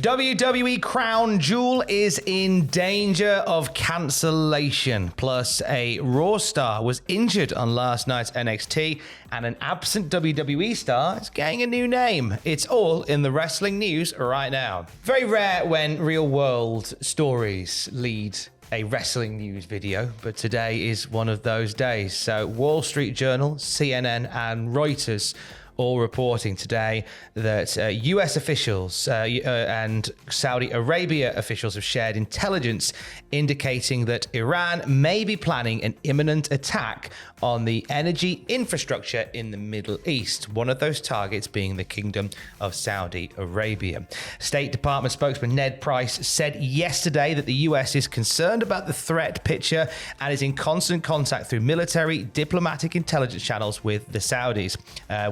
WWE Crown Jewel is in danger of cancellation. Plus, a Raw Star was injured on last night's NXT, and an absent WWE Star is getting a new name. It's all in the wrestling news right now. Very rare when real-world stories lead a wrestling news video, but today is one of those days. So, Wall Street Journal, CNN, and Reuters all reporting today that US officials and Saudi Arabia officials have shared intelligence indicating that Iran may be planning an imminent attack on the energy infrastructure in the Middle East, one of those targets being the Kingdom of Saudi Arabia. State Department spokesman Ned Price said yesterday that the US is concerned about the threat picture and is in constant contact through military, diplomatic intelligence channels with the Saudis.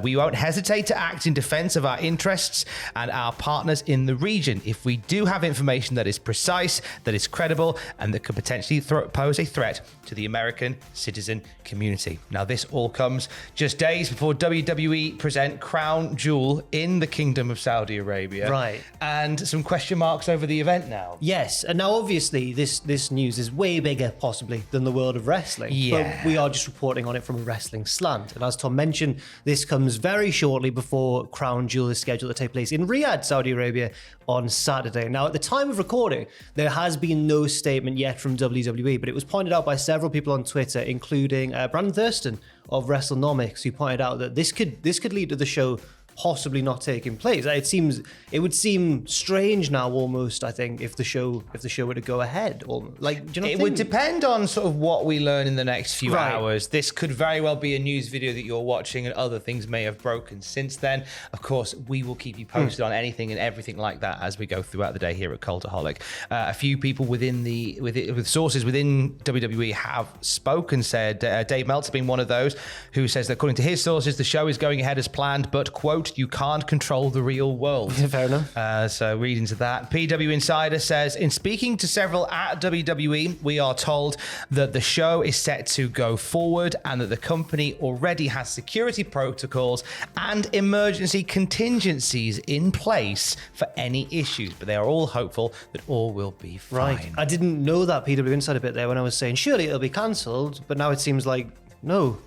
We won't hesitate to act in defense of our interests and our partners in the region if we do have information that is precise, that is credible, and that could potentially pose a threat to the American citizen community. Now, this all comes just days before WWE present Crown Jewel in the Kingdom of Saudi Arabia. Right. And some question marks over the event now. Yes, and now obviously this news is way bigger possibly than the world of wrestling. Yeah. But we are just reporting on it from a wrestling slant. And as Tom mentioned, this comes very shortly before Crown Jewel is scheduled to take place in Riyadh, Saudi Arabia on Saturday. Now, at the time of recording, there has been no statement yet from WWE, but it was pointed out by several people on Twitter, including Brandon Thurston of WrestleNomics, who pointed out that this could lead to the show possibly not taking place. It would seem strange now almost, I think, if the show were to go ahead. Or like, do you know it would depend on sort of what we learn in the next few hours. This could very well be a news video that you're watching, and other things may have broken since then. Of course, we will keep you posted on anything and everything like that as we go throughout the day here at Cultaholic. A few people with sources within WWE have spoken. Said Dave Meltzer being one of those, who says that according to his sources, the show is going ahead as planned, but quote, you can't control the real world. Fair enough. So reading to that. PW Insider says, in speaking to several at WWE, we are told that the show is set to go forward and that the company already has security protocols and emergency contingencies in place for any issues, but they are all hopeful that all will be fine. Right. I didn't know that PW Insider bit there when I was saying, surely it'll be cancelled, but now it seems like, no.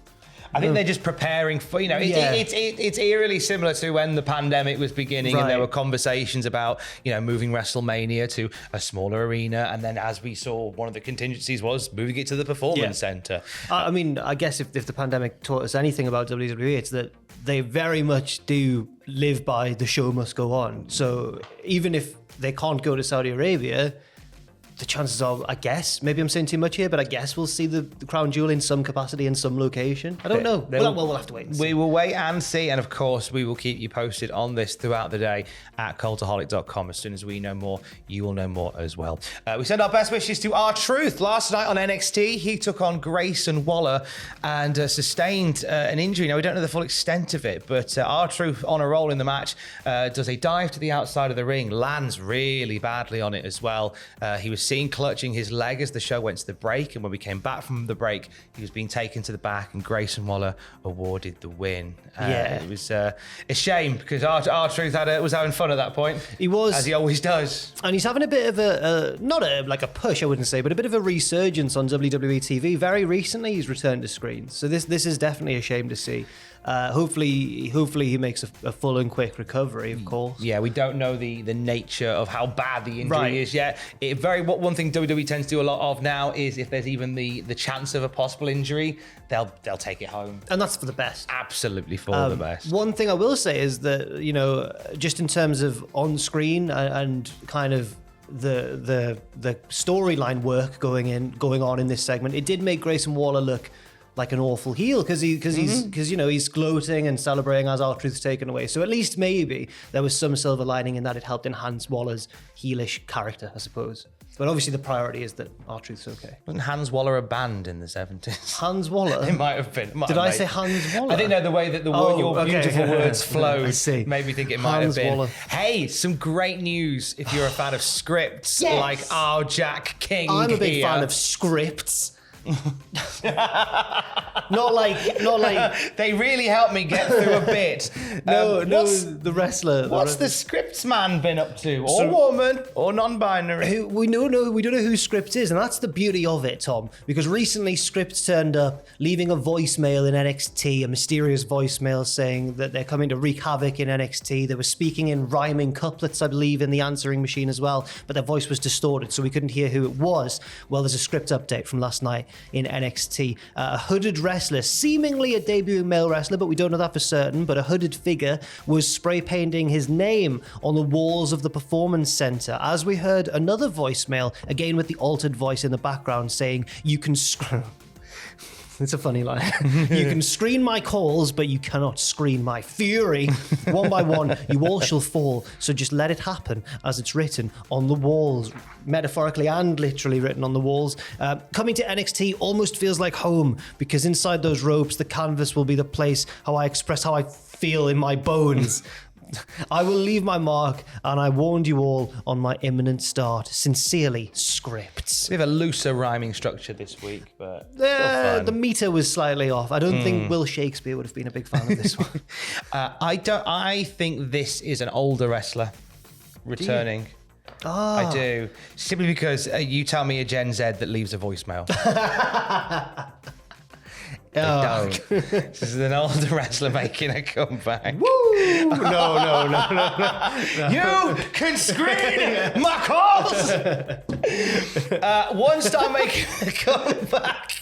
I think they're just preparing for, it's eerily similar to when the pandemic was beginning and there were conversations about, moving WrestleMania to a smaller arena. And then as we saw, one of the contingencies was moving it to the Performance Center. I mean, I guess if the pandemic taught us anything about WWE, it's that they very much do live by the show must go on. So even if they can't go to Saudi Arabia, the chances are, I guess, maybe I'm saying too much here, but I guess we'll see the Crown Jewel in some capacity in some location. I don't know. We'll have to wait and see. We will wait and see. And of course, we will keep you posted on this throughout the day at cultaholic.com. As soon as we know more, you will know more as well. We send our best wishes to R-Truth. Last night on NXT, he took on Grayson Waller and sustained an injury. Now, we don't know the full extent of it, but R-Truth on a roll in the match does a dive to the outside of the ring, lands really badly on it as well. He was seen clutching his leg as the show went to the break, and when we came back from the break, he was being taken to the back, and Grayson Waller awarded the win. It was a shame because R-Truth was having fun at that point. He was, as he always does, and he's having a bit of a not a push, I wouldn't say, but a bit of a resurgence on WWE TV. Very recently, he's returned to screens, so this is definitely a shame to see. Hopefully he makes a full and quick recovery, of course. Yeah, we don't know the nature of how bad the injury is yet. One thing WWE tends to do a lot of now is if there's even the chance of a possible injury, they'll take it home. And that's for the best. Absolutely for the best. One thing I will say is that, just in terms of on-screen and kind of the storyline work going on in this segment, it did make Grayson Waller look like an awful heel because he's gloating and celebrating as R-Truth's taken away. So at least maybe there was some silver lining in that. It helped enhance Waller's heelish character, I suppose. But obviously the priority is that R-Truth's okay. Wasn't Hans Waller a band in the 70s? Hans Waller? It might have been. Did I say Hans Waller? I didn't know the way that your beautiful words flowed. I see. Made me think it might have been. Waller. Hey, some great news if you're a fan of scripts like our Jack King. I'm a big fan of scripts. Not like. They really helped me get through a bit. No, the wrestler. What's the scripts man been up to? Or So- woman, or non-binary? We don't know who Scripts is, and that's the beauty of it, Tom. Because recently Scripts turned up, leaving a voicemail in NXT, a mysterious voicemail saying that they're coming to wreak havoc in NXT. They were speaking in rhyming couplets, I believe, in the answering machine as well, but their voice was distorted, so we couldn't hear who it was. Well, there's a script update from last night in NXT. A hooded wrestler, seemingly a debuting male wrestler, but we don't know that for certain, but a hooded figure was spray painting his name on the walls of the Performance Center. As we heard another voicemail, again with the altered voice in the background, saying, "You can scream." It's a funny line. "You can screen my calls, but you cannot screen my fury. One by one, you all shall fall. So just let it happen as it's written on the walls." Metaphorically and literally written on the walls. Coming to NXT almost feels like home, because inside those ropes, the canvas will be the place how I express how I feel in my bones. "I will leave my mark, and I warned you all on my imminent start. Sincerely, Scripts." We have a looser rhyming structure this week, but still fun. The meter was slightly off. I don't think Will Shakespeare would have been a big fan of this one. I think this is an older wrestler returning. I do. Simply because you tell me a Gen Z that leaves a voicemail. They don't. This is an older wrestler making a comeback. Woo! No. You can screen my calls! One star making a comeback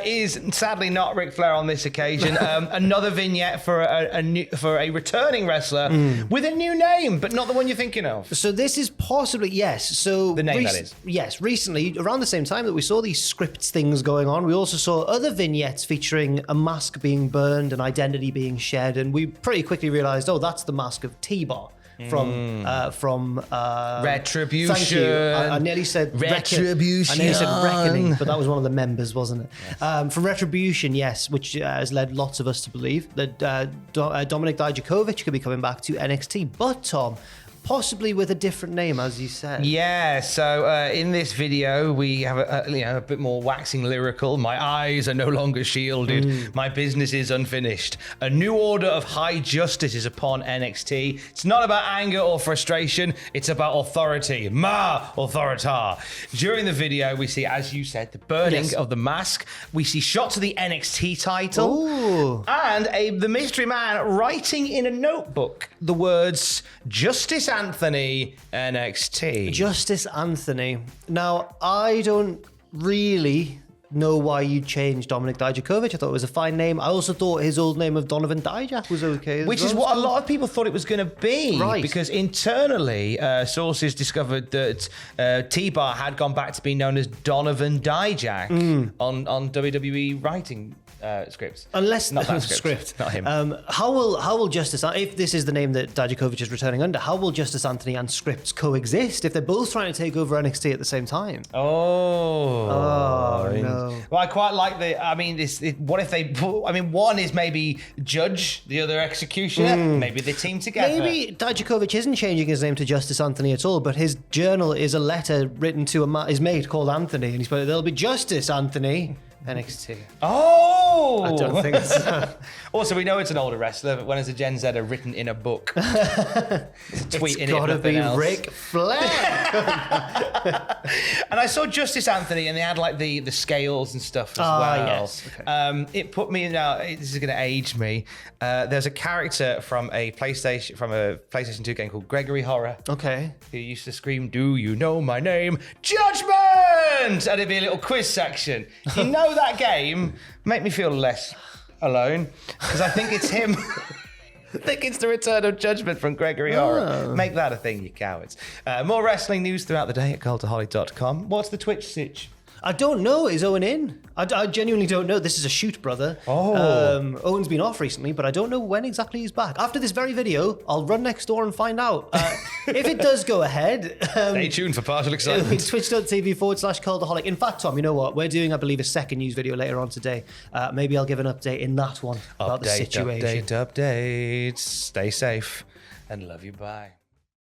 is sadly not Ric Flair on this occasion. Another vignette for a returning wrestler with a new name, but not the one you're thinking of. So this is possibly, yes. So the name, that is. Yes, recently, around the same time that we saw these Scripts things going on, we also saw other vignettes featuring a mask being burned, an identity being shed, and we pretty quickly realized, oh, that's the mask of T-Bar from Retribution. Thank you. I nearly said Retribution. I nearly said Reckoning, but that was one of the members, wasn't it? Yes. From Retribution, yes, which has led lots of us to believe that Dominik Dijakovic could be coming back to NXT. But Tom, possibly with a different name, as you said. Yeah, so in this video, we have a bit more waxing lyrical. My eyes are no longer shielded. My business is unfinished. A new order of high justice is upon NXT. It's not about anger or frustration. It's about authority. Ma authorita. During the video, we see, as you said, the burning of the mask. We see shots of the NXT title. Ooh. And the mystery man writing in a notebook the words, "Justice Anthony, NXT." Justice Anthony. Now, I don't really know why you changed Dominik Dijakovic. I thought it was a fine name. I also thought his old name of Donovan Dijak was okay. Which is what a lot of people thought it was going to be. Right. Because internally, sources discovered that T-Bar had gone back to being known as Donovan Dijak on WWE writing scripts. Unless not that script, not him. How will Justice, if this is the name that Dijakovic is returning under, how will Justice Anthony and Scripts coexist if they're both trying to take over NXT at the same time? Oh no. Well, I quite like what if they? One is maybe judge, the other executioner. Maybe they team together. Maybe Dijakovic isn't changing his name to Justice Anthony at all, but his journal is a letter written to his mate called Anthony, and he's put, "There'll be Justice Anthony, NXT." Oh! I don't think so. Also, we know it's an older wrestler, but when it's a Gen Zer written in a book, tweeting It's gotta be Ric Flair. And I saw Justice Anthony, and they had like the scales and stuff as well. Yes. Okay. It put me now. This is going to age me. There's a character from a PlayStation 2 game called Gregory Horror. Okay. Who used to scream, "Do you know my name? Judgment!" And it'd be a little quiz section. If you know that game, make me feel less alone, because I think it's him. I think it's the return of Judgment from Gregory Horror. Make that a thing, you cowards. More wrestling news throughout the day at cultaholic.com. What's the Twitch sitch? I don't know. Is Owen in? I genuinely don't know. This is a shoot, brother. Oh. Owen's been off recently, but I don't know when exactly he's back. After this very video, I'll run next door and find out. If it does go ahead... Stay tuned for partial excitement. Twitch.tv/Cultaholic. In fact, Tom, you know what? We're doing, I believe, a second news video later on today. Maybe I'll give an update in that one about the situation. Update. Stay safe and love you. Bye.